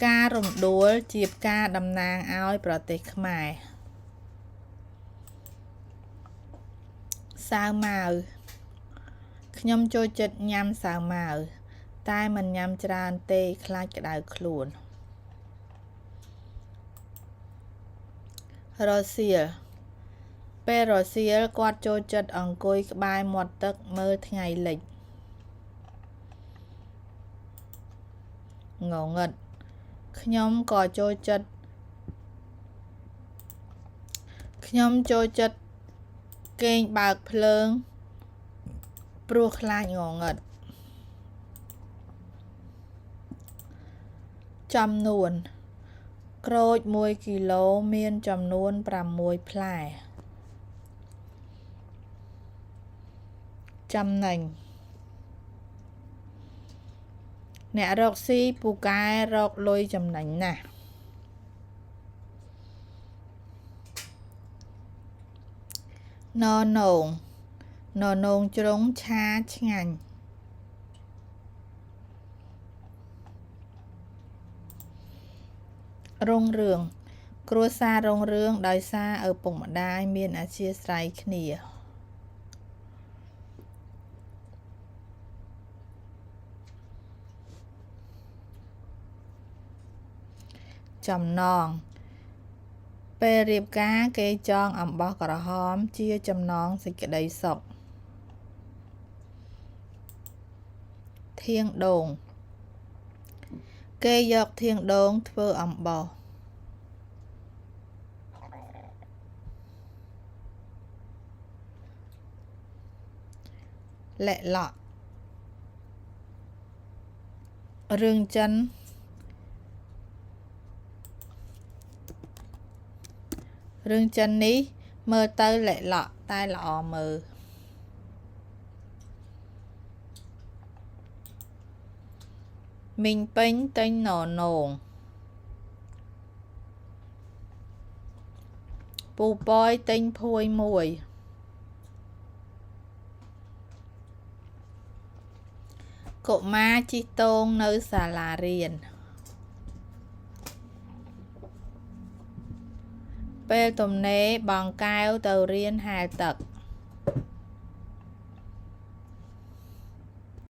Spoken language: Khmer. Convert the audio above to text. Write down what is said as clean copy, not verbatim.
ការរំដួលជាការតំណាងឲ្យប្រទេសខ្មែរសាវម៉ាវខ្ញុំចូលចិត្តញ៉ាំសាវម៉ាវតែមិនញ៉ាំច្រើនទេខ្លាចក្តៅខ្លួនរសៀលពេលរសៀលគាត់ចូលចិត្តអង្គុយក្បែរមាត់ទឹកមើលថ្ងៃលិចងងឹតខ្ញុំចូលចិត្តគេងបើកភ្លើងព្រោះខ្លាចងងឹតចំនួនក្រូច1គីឡូមានចំនួន6ផ្លែចំណេញអ្នករកស៊ីពូកែរកលុយចំណេញណាស់ននងជ្រុងឆាឆ្ងាញ់រុងរឿងគ្រួសាររុងរឿងដោយសារឪពុកម្ដាយមានអធ្យាស្រ័យគ្នាចំណងពេលរៀបការគេចងអំបោះក្រហមជាចំណងសេចក្តីសុខធៀងដូងគេយកធៀងដូងធ្វើអំបោសលែកឡក់រឿងចិននេះមើលទៅលែកឡក់តែល្អមើលមីងពេញទិញនងពូប៉យទិញភួយមួយកុមារជិះតងនៅសាលារៀនពេលទំនេរបងកែវទៅរៀនហែលទឹក